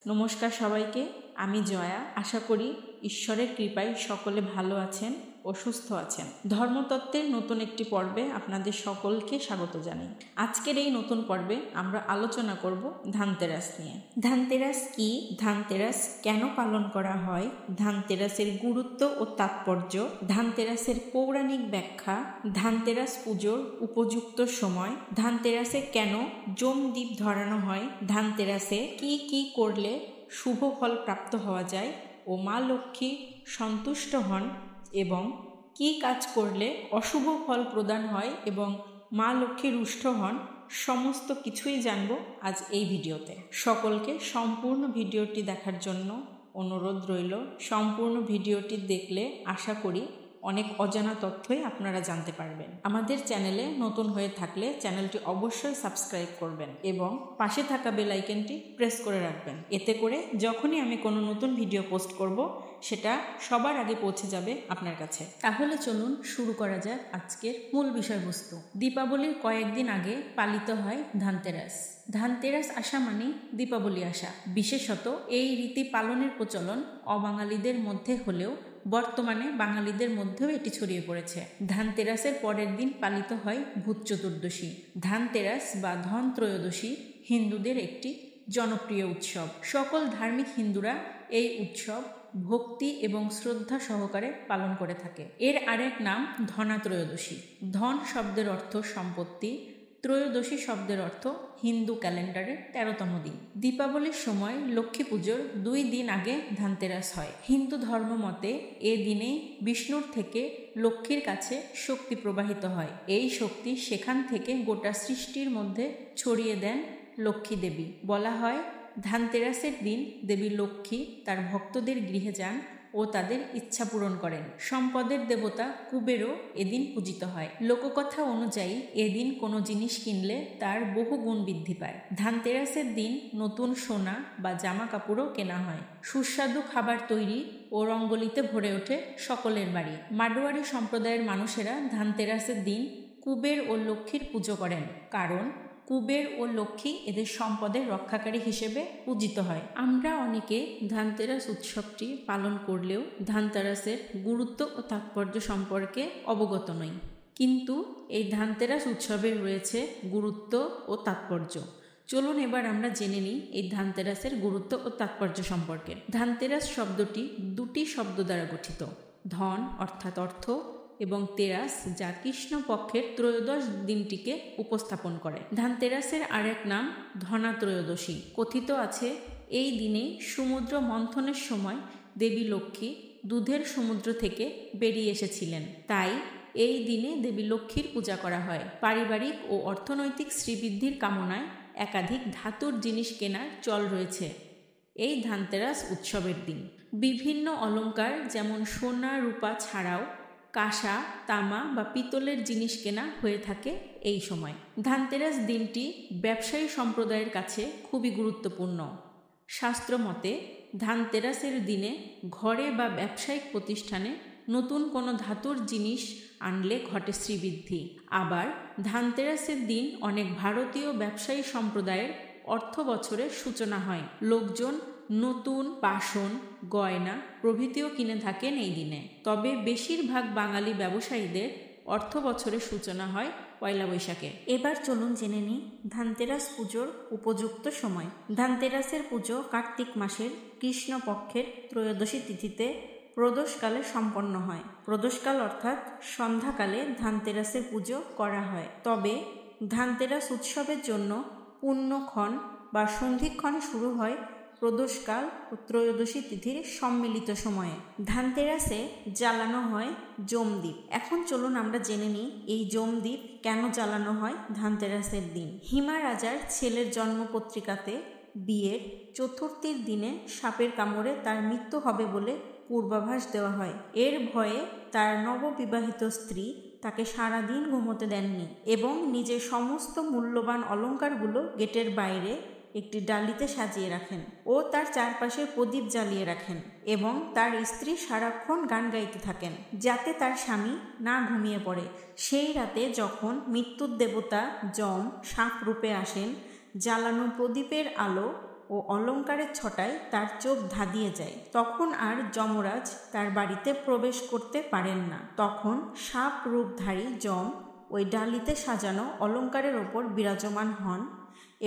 নমস্কার সবাইকে, আমি জয়া। আশা করি ঈশ্বরের কৃপায় সকলে ভালো আছেন ও সুস্থ আছেন। ধর্মতত্ত্বের নতুন একটি পর্বে আপনাদের সকলকে স্বাগত জানাই। আজকের এই নতুন পর্বে আমরা আলোচনা করব ধানতেরাস নিয়ে। ধানতেরাস কি? ধানতেরাস কেন পালন করা হয়? ধানতেরাসের গুরুত্ব ও তাৎপর্য, ধানতেরাসের পৌরাণিক ব্যাখ্যা, ধানতেরাস পুজোর উপযুক্ত সময়, ধানতেরাসে কেন যমদ্বীপ ধরানো হয়, ধানতেরাসে কি কি করলে শুভ ফল প্রাপ্ত হওয়া যায় ও মা লক্ষ্মী সন্তুষ্ট হন এবং কি কাজ করলে অশুভ ফল প্রদান হয় এবং মা লক্ষ্মী রুষ্ট হন, সমস্ত কিছুই জানব আজ এই ভিডিওতে। সকলকে সম্পূর্ণ ভিডিওটি দেখার জন্য অনুরোধ রইল। সম্পূর্ণ ভিডিওটি দেখলে আশা করি অনেক অজানা তথ্যই আপনারা জানতে পারবেন। আমাদের চ্যানেলে নতুন হয়ে থাকলে চ্যানেলটি অবশ্যই সাবস্ক্রাইব করবেন এবং পাশে থাকা বেল আইকনটি প্রেস করে রাখবেন। এতে করে যখনই আমি কোনো নতুন ভিডিও পোস্ট করব সেটা সবার আগে পৌঁছে যাবে আপনার কাছে। তাহলে চলুন শুরু করা যাক আজকের মূল বিষয়বস্তু। দীপাবলির কয়েকদিন আগে পালিত হয় ধানতেরাস। ধানতেরাস আসা মানে দীপাবলি আসা। বিশেষত এই রীতি পালনের প্রচলন অবাঙালিদের মধ্যে হলেও বর্তমানে বাঙালিদের মধ্যেও এটি ছড়িয়ে পড়েছে। ধানতেরাসের পরের দিন পালিত হয় ভূত চতুর্দশী। ধানতেরাস বা ধন ত্রয়োদশী হিন্দুদের একটি জনপ্রিয় উৎসব। সকল ধার্মিক হিন্দুরা এই উৎসব ভক্তি এবং শ্রদ্ধা সহকারে পালন করে থাকে। এর আরেক নাম ধনাত্রয়োদশী। ধন শব্দের অর্থ সম্পত্তি, ত্রয়োদশী শব্দের অর্থ হিন্দু ক্যালেন্ডারের 13তম দিন। দীপাবলির সময় লক্ষ্মী পুজোর 2 দিন আগে ধানতেরাস হয়। হিন্দু ধর্ম মতে এ দিনে বিষ্ণুর থেকে লক্ষ্মীর কাছে শক্তি প্রবাহিত হয়। এই শক্তি সেখান থেকে গোটা সৃষ্টির মধ্যে ছড়িয়ে দেন লক্ষ্মী দেবী। বলা হয় ধানতেরাসের দিন দেবী লক্ষ্মী তার ভক্তদের গৃহে যান ও তাদের ইচ্ছা পূরণ করেন। সম্পদের দেবতা কুবেরও এদিন পূজিত হয়। লোককথা অনুযায়ী এদিন কোনো জিনিস কিনলে তার বহু গুণ বৃদ্ধি পায়। ধানতেরাসের দিন নতুন সোনা বা জামা কাপড়ও কেনা হয়। সুস্বাদু খাবার তৈরি ও রঙ্গোলিতে ভরে ওঠে সকলের বাড়ি। মারোয়ারি সম্প্রদায়ের মানুষেরা ধানতেরাসের দিন কুবের ও লক্ষ্মীর পুজো করেন, কারণ কুবের ও লক্ষ্মী এদের সম্পদের রক্ষাকারী হিসেবে পূজিত হয়। আমরা অনেকে ধানতেরাস উৎসবটি পালন করলেও ধানতেরাসের গুরুত্ব ও তাৎপর্য সম্পর্কে অবগত নই। কিন্তু এই ধানতেরাস উৎসবের রয়েছে গুরুত্ব ও তাৎপর্য। চলুন এবার আমরা জেনে নিই এই ধানতেরাসের গুরুত্ব ও তাৎপর্য সম্পর্কে। ধানতেরাস শব্দটি 2টি শব্দ দ্বারা গঠিত। ধন অর্থাৎ অর্থ এবং তেরাস যা কৃষ্ণপক্ষের ত্রয়োদশ দিনটিকে উপস্থাপন করে। ধানতেরাসের আরেক নাম ধনাত্রয়োদশী। কথিত আছে এই দিনে সমুদ্র মন্থনের সময় দেবী লক্ষ্মী দুধের সমুদ্র থেকে বেরিয়ে এসেছিলেন, তাই এই দিনে দেবী লক্ষ্মীর পূজা করা হয়। পারিবারিক ও অর্থনৈতিক শ্রীবৃদ্ধির কামনায় একাধিক ধাতুর জিনিস কেনার চল রয়েছে এই ধানতেরাস উৎসবের দিন। বিভিন্ন অলংকার যেমন সোনা রূপা ছাড়াও কাঁসা, তামা বা পিতলের জিনিস কেনা হয়ে থাকে এই সময়। ধানতেরাস দিনটি ব্যবসায়ী সম্প্রদায়ের কাছে খুবই গুরুত্বপূর্ণ। শাস্ত্র মতে ধানতেরাসের দিনে ঘরে বা ব্যবসায়িক প্রতিষ্ঠানে নতুন কোনো ধাতুর জিনিস আনলে ঘটে শ্রীবৃদ্ধি। আবার ধানতেরাসের দিন অনেক ভারতীয় ব্যবসায়ী সম্প্রদায়ের অর্থ বছরের সূচনা হয়। লোকজন নতুন বাসন, গয়না প্রভৃতিও কিনে থাকেন এই দিনে। তবে বেশিরভাগ বাঙালি ব্যবসায়ীদের অর্থ বছরের সূচনা হয় পয়লা বৈশাখে। এবার চলুন জেনে নিই ধানতেরাস পুজোর উপযুক্ত সময়। ধানতেরাসের পুজো কার্তিক মাসের কৃষ্ণপক্ষের ত্রয়োদশী তিথিতে প্রদোষকালে সম্পন্ন হয়। প্রদোষকাল অর্থাৎ সন্ধ্যাকালে ধানতেরাসের পুজো করা হয়। তবে ধানতেরাস উৎসবের জন্য পুণ্যক্ষণ বা সন্ধিক্ষণ শুরু হয় প্রদোষকাল ও ত্রয়োদশী তিথির সম্মিলিত সময়ে। ধানতেরাসে জ্বালানো হয় যমদ্বীপ। এখন চলুন আমরা জেনে নিই এই যমদ্বীপ কেন জ্বালানো হয় ধানতেরাসের দিন। হিমা রাজার ছেলের জন্ম পত্রিকাতে বিয়ের চতুর্থীর দিনে সাপের কামড়ে তার মৃত্যু হবে বলে পূর্বাভাস দেওয়া হয়। এর ভয়ে তার নববিবাহিত স্ত্রী তাকে সারাদিন ঘুমোতে দেননি এবং নিজের সমস্ত মূল্যবান অলংকারগুলো গেটের বাইরে একটি ডালিতে সাজিয়ে রাখেন ও তার চারপাশে প্রদীপ জ্বালিয়ে রাখেন এবং তার স্ত্রী সারাক্ষণ গান গাইতে থাকেন যাতে তার স্বামী না ঘুমিয়ে পড়ে। সেই রাতে যখন মৃত্যুর দেবতা যম সাপ রূপে আসেন, জ্বালানো প্রদীপের আলো ও অলংকারের ছটায় তার চোখ ধাঁধিয়ে যায়। তখন আর যমরাজ তার বাড়িতে প্রবেশ করতে পারেন না। তখন সাপ রূপধারী যম ওই ডালিতে সাজানো অলংকারের ওপর বিরাজমান হন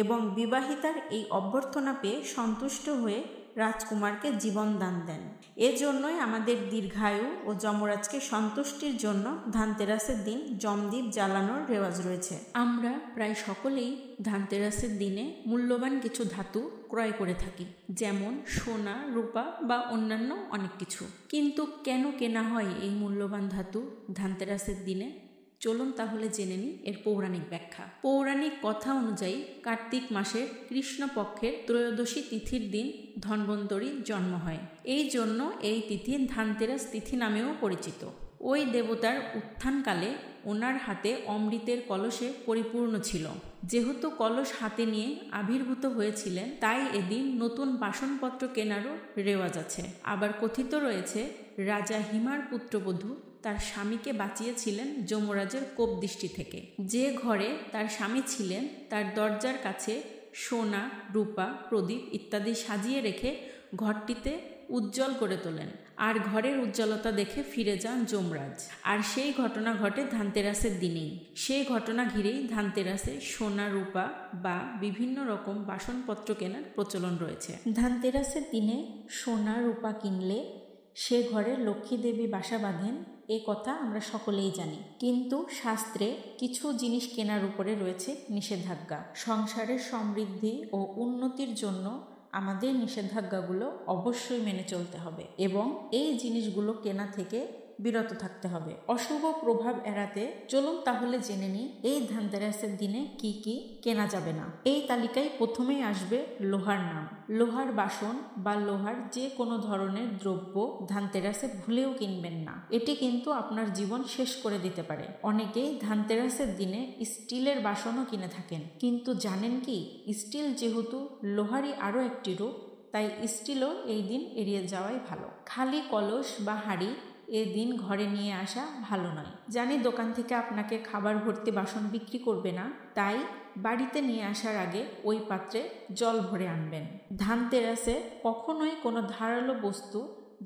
এবং বিবাহিতার এই অভ্যর্থনা পেয়ে সন্তুষ্ট হয়ে রাজকুমারকে জীবন দান দেন। এজন্যই আমাদের দীর্ঘায়ু ও যমরাজকে সন্তুষ্টির জন্য ধানতেরাসের দিন যমদীপ জ্বালানোর রেওয়াজ রয়েছে। আমরা প্রায় সকলেই ধানতেরাসের দিনে মূল্যবান কিছু ধাতু ক্রয় করে থাকি, যেমন সোনা, রূপা বা অন্যান্য অনেক কিছু। কিন্তু কেন কেনা হয় এই মূল্যবান ধাতু ধানতেরাসের দিনে? চলুন তাহলে জেনে নিই এর পৌরাণিক ব্যাখ্যা। পৌরাণিক কথা অনুযায়ী কার্তিক মাসের কৃষ্ণপক্ষের ত্রয়োদশী তিথির দিন ধন্বন্তরীর জন্ম হয়। এই জন্য এই তিথি ধানতেরাস তিথি নামেও পরিচিত। ওই দেবতার উত্থানকালে ওনার হাতে অমৃতের কলসে পরিপূর্ণ ছিল। যেহেতু কলস হাতে নিয়ে আবির্ভূত হয়েছিলেন, তাই এদিন নতুন বাসনপত্র কেনারও রেওয়াজ আছে। আবার কথিত রয়েছে রাজা হিমার পুত্রবধূ তার স্বামীকে বাঁচিয়েছিলেন যমরাজের কোপদৃষ্টি থেকে। যে ঘরে তার স্বামী ছিলেন তার দরজার কাছে সোনা, রূপা, প্রদীপ ইত্যাদি সাজিয়ে রেখে ঘরটিতে উজ্জ্বল করে তোলেন, আর ঘরের উজ্জ্বলতা দেখে ফিরে যান যমরাজ। আর সেই ঘটনা ঘটে ধানতেরাসের দিনেই। সেই ঘটনা ঘিরেই ধানতেরাসে সোনা, রূপা বা বিভিন্ন রকম বাসনপত্র কেনার প্রচলন রয়েছে। ধানতেরাসের দিনে সোনা, রূপা কিনলে সে ঘরে লক্ষ্মী দেবী বাসা বাঁধেন, এ কথা আমরা সকলেই জানি। কিন্তু শাস্ত্রে কিছু জিনিস কেনার উপরে রয়েছে নিষেধাজ্ঞা। সংসারের সমৃদ্ধি ও উন্নতির জন্য আমাদের নিষেধাজ্ঞাগুলো অবশ্যই মেনে চলতে হবে এবং এই জিনিসগুলো কেনা থেকে বিরত থাকতে হবে। অশুভ প্রভাব এড়াতে চলুন তাহলে জেনে নিই এই ধানতেরাসের দিনে কি কি কেনা যাবে না। এই তালিকায় প্রথমেই আসবে লোহার নাম। লোহার বাসন বা লোহার যে কোনো ধরনের দ্রব্য ধানতেরাসে ভুলেও কিনবেন না। এটি কিন্তু আপনার জীবন শেষ করে দিতে পারে। অনেকেই ধানতেরাসের দিনে স্টিলের বাসনও কিনে থাকেন, কিন্তু জানেন কি, স্টিল যেহেতু লোহারই আরও একটি রূপ, তাই স্টিলও এই দিন এড়িয়ে যাওয়াই ভালো। খালি কলস বা হাঁড়ি এদিন ঘরে নিয়ে আসা ভালো নয়। জানি দোকান থেকে আপনাকে খাবার ভর্তি বাসন বিক্রি করবে না, তাই বাড়িতে নিয়ে আসার আগে ওই পাত্রে জল ভরে আনবেন। ধানতেরাসে কখনোই কোনো ধারালো বস্তু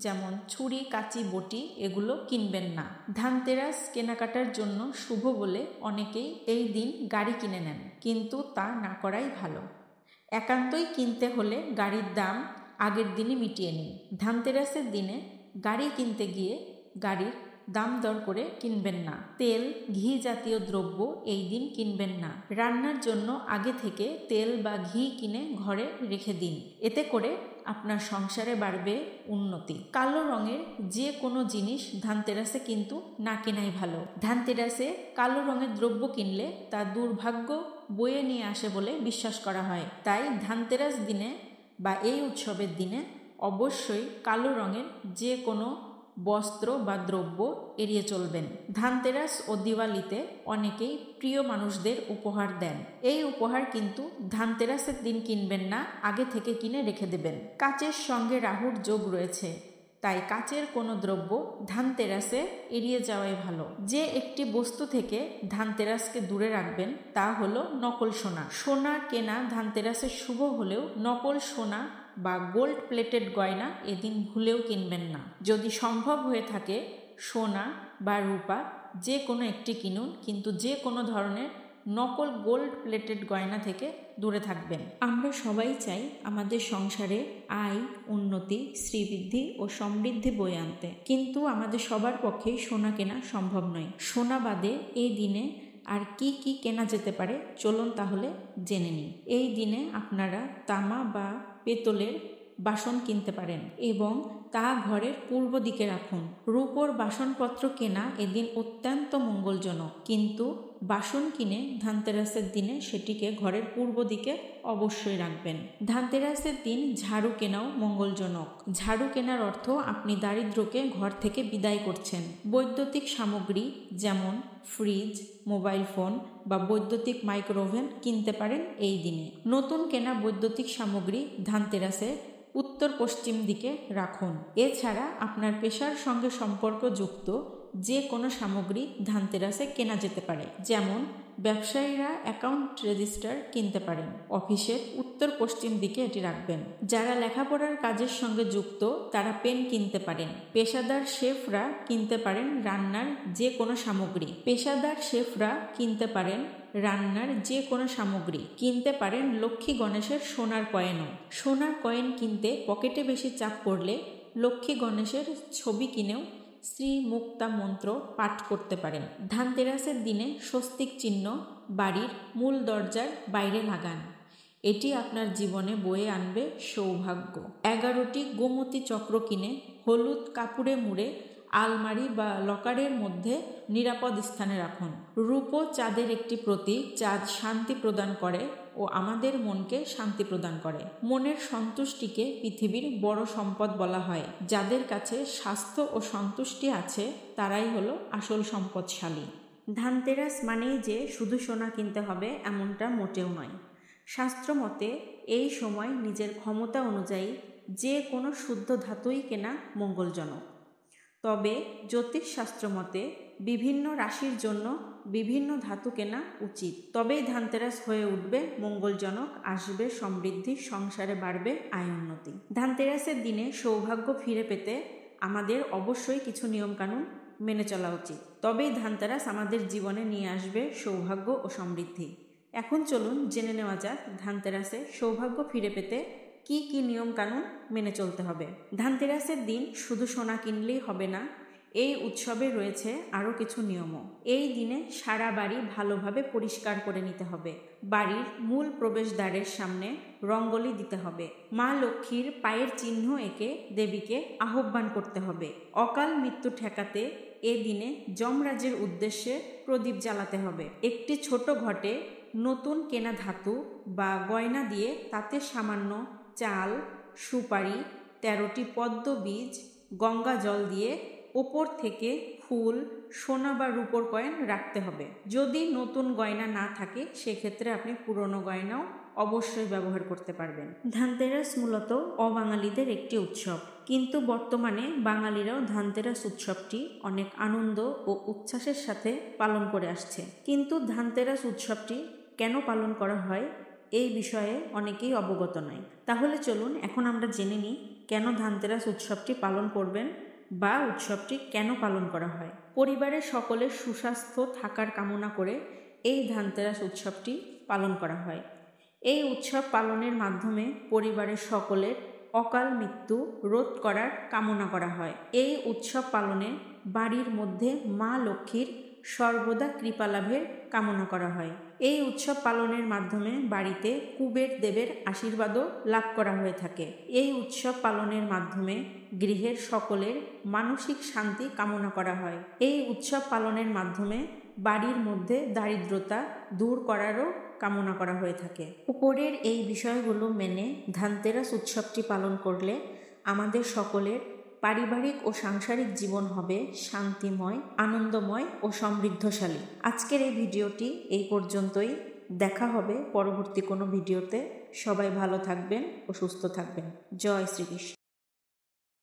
যেমন ছুরি, কাঁচি, বটি এগুলো কিনবেন না। ধানতেরাস কেনাকাটার জন্য শুভ বলে অনেকেই এই দিন গাড়ি কিনে নেন, কিন্তু তা না করাই ভালো। একান্তই কিনতে হলে গাড়ির দাম আগের দিনই মিটিয়ে নিন। ধানতেরাসের দিনে গাড়ি কিনতে গিয়ে গাড়ির দাম দর করে কিনবেন না। তেল, ঘি জাতীয় দ্রব্য এই দিন কিনবেন না। রান্নার জন্য আগে থেকে তেল বা ঘি কিনে ঘরে রেখে দিন, এতে করে আপনার সংসারে বাড়বে উন্নতি। কালো রঙের যে কোনো জিনিস ধানতেরাসে কিন্তু না কেনাই ভালো। ধানতেরাসে কালো রঙের দ্রব্য কিনলে তা দুর্ভাগ্য বয়ে নিয়ে আসে বলে বিশ্বাস করা হয়। তাই ধানতেরাস দিনে বা এই উৎসবের দিনে অবশ্যই কালো রঙের যে কোনো বস্ত্র বা দ্রব্য এড়িয়ে চলবেন। ধানতেরাস ও দিওয়ালিতে অনেকেই প্রিয় মানুষদের উপহার দেন। এই উপহার কিন্তু ধানতেরাসের দিন কিনবেন না, আগে থেকে কিনে রেখে দেবেন। কাচের সঙ্গে রাহুর যোগ রয়েছে, তাই কাচের কোনো দ্রব্য ধানতেরাসে এড়িয়ে যাওয়াই ভালো। যে একটি বস্তু থেকে ধানতেরাসকে দূরে রাখবেন তা হলো নকল সোনা। সোনা কেনা ধানতেরাসে শুভ হলেও নকল সোনা বা গোল্ড প্লেটেড গয়না এদিন ভুলেও কিনবেন না। যদি সম্ভব হয়ে থাকে সোনা বা রূপা যে কোনো একটি কিনুন, কিন্তু যে কোনো ধরনের নকল গোল্ড প্লেটেড গয়না থেকে দূরে থাকবেন। আমরা সবাই চাই আমাদের সংসারে আয়, উন্নতি, শ্রীবৃদ্ধি ও সমৃদ্ধি বয়ে আনতে, কিন্তু আমাদের সবার পক্ষেই সোনা কেনা সম্ভব নয়। সোনা বাদে এই দিনে আর কি কি কেনা যেতে পারে চলুন তাহলে জেনে নিই। এই দিনে আপনারা তামা বা পেতলের বাসন কিনতে পারেন এবং তা ঘরের পূর্ব দিকে রাখুন। রূপোর বাসনপত্র কেনা এদিন অত্যন্ত মঙ্গলজনক, কিন্তু বাসন কিনে ধানতেরাসের দিনে সেটিকে ঘরের পূর্ব দিকে অবশ্যই রাখবেন। ধানতেরাসের দিন ঝাড়ু কেনাও মঙ্গলজনক। ঝাড়ু কেনার অর্থ আপনি দারিদ্র্যকে ঘর থেকে বিদায় করছেন। বৈদ্যুতিক সামগ্রী যেমন ফ্রিজ, মোবাইল ফোন বা বৈদ্যুতিক মাইক্রোওভেন কিনতে পারেন এই দিনে। নতুন কেনা বৈদ্যুতিক সামগ্রী ধানতেরাসে উত্তর পশ্চিম দিকে রাখুন। এছাড়া আপনার পেশার সঙ্গে সম্পর্কযুক্ত যে কোনো সামগ্রী ধানতেরাসে কেনা যেতে পারে, যেমন ব্যবসায়ীরা অ্যাকাউন্ট রেজিস্টার কিনতে পারেন। অফিসের উত্তর পশ্চিম দিকে এটি রাখবেন। যারা লেখাপড়ার কাজের সঙ্গে যুক্ত তারা পেন কিনতে পারেন। পেশাদার শেফরা কিনতে পারেন রান্নার যে কোনো সামগ্রী। কিনতে পারেন লক্ষ্মী গণেশের সোনার কয়েনও। সোনার কয়েন কিনতে পকেটে বেশি চাপ পড়লে লক্ষ্মী গণেশের ছবি কিনেও শ্রী মুক্তা মন্ত্র পাঠ করতে পারেন। ধানতেরাসের দিনে স্বস্তিক চিহ্ন বাড়ির মূল দরজার বাইরে লাগান। এটি আপনার জীবনে বয়ে আনবে সৌভাগ্য। 11টি গোমতী চক্র কিনে হলুদ কাপড়ে মুড়ে আলমারি বা লকারের মধ্যে নিরাপদ স্থানে রাখুন। রূপো চাঁদের একটি প্রতীক। চাঁদ শান্তি প্রদান করে ও আমাদের মনকে শান্তি প্রদান করে। মনের সন্তুষ্টিকে পৃথিবীর বড় সম্পদ বলা হয়। যাদের কাছে স্বাস্থ্য ও সন্তুষ্টি আছে তারাই হলো আসল সম্পদশালী। ধানতেরাস মানেই যে শুধু সোনা কিনতে হবে এমনটা মোটেও নয়। শাস্ত্র মতে এই সময় নিজের ক্ষমতা অনুযায়ী যে কোনো শুদ্ধ ধাতুই কেনা মঙ্গলজনক। তবে জ্যোতিষশাস্ত্র মতে বিভিন্ন রাশির জন্য বিভিন্ন ধাতু কেনা উচিত। তবেই ধানতেরাস হয়ে উঠবে মঙ্গলজনক, আসবে সমৃদ্ধি, সংসারে বাড়বে আয় উন্নতি। ধানতেরাসের দিনে সৌভাগ্য ফিরে পেতে আমাদের অবশ্যই কিছু নিয়মকানুন মেনে চলা উচিত। তবেই ধানতেরাস আমাদের জীবনে নিয়ে আসবে সৌভাগ্য ও সমৃদ্ধি। এখন চলুন জেনে নেওয়া যাক ধানতেরাসে সৌভাগ্য ফিরে পেতে কি কি নিয়ম কানুন মেনে চলতে হবে। ধানতেরাসের দিন শুধু সোনা কিনলেই হবে না, এই উৎসবে রয়েছে আরও কিছু নিয়মও। এই দিনে সারা বাড়ি ভালোভাবে পরিষ্কার করে নিতে হবে। বাড়ির মূল প্রবেশদ্বারের সামনে রঙ্গোলি দিতে হবে। মা লক্ষ্মীর পায়ের চিহ্ন এঁকে দেবীকে আহ্বান করতে হবে। অকাল মৃত্যু ঠেকাতে এ দিনে যমরাজের উদ্দেশ্যে প্রদীপ জ্বালাতে হবে। একটি ছোট ঘটে নতুন কেনা ধাতু বা গয়না দিয়ে তাতে সামান্য চাল, সুপারি, 13টি পদ্ম বীজ, গঙ্গা জল দিয়ে ওপর থেকে ফুল, সোনা বা রূপোর কয়েন রাখতে হবে। যদি নতুন গয়না না থাকে সেক্ষেত্রে আপনি পুরনো গয়নাও অবশ্যই ব্যবহার করতে পারবেন। ধানতেরাস মূলত অবাঙালিদের একটি উৎসব, কিন্তু বর্তমানে বাঙালিরাও ধানতেরাস উৎসবটি অনেক আনন্দ ও উচ্ছ্বাসের সাথে পালন করে আসছে। কিন্তু ধানতেরাস উৎসবটি কেন পালন করা হয় এই বিষয়ে অনেকেই অবগত নয়। তাহলে চলুন এখন আমরা জেনে নিই কেন ধানতেরাস উৎসবটি পালন করবেন বা উৎসবটি কেন পালন করা হয়। পরিবারের সকলের সুস্বাস্থ্য থাকার কামনা করে এই ধানতেরাস উৎসবটি পালন করা হয়। এই উৎসব পালনের মাধ্যমে পরিবারের সকলের অকাল মৃত্যু রোধ করার কামনা করা হয়। এই উৎসব পালনে বাড়ির মধ্যে মা লক্ষ্মীর সর্বদা কৃপা লাভের কামনা করা হয়। এই উৎসব পালনের মাধ্যমে বাড়িতে কুবের দেবের আশীর্বাদও লাভ করা হয়ে থাকে। এই উৎসব পালনের মাধ্যমে গৃহের সকলের মানসিক শান্তি কামনা করা হয়। এই উৎসব পালনের মাধ্যমে বাড়ির মধ্যে দারিদ্রতা দূর করারও কামনা করা হয়ে থাকে। উপরের এই বিষয়গুলো মেনে ধানতেরাস উৎসবটি পালন করলে আমাদের সকলের পারিবারিক ও সাংসারিক জীবন হবে শান্তিময়, আনন্দময় ও সমৃদ্ধশালী। আজকের এই ভিডিওটি এই পর্যন্তই। দেখা হবে পরবর্তী কোনো ভিডিওতে। সবাই ভালো থাকবেন ও সুস্থ থাকবেন। জয় শ্রীকৃষ্ণ।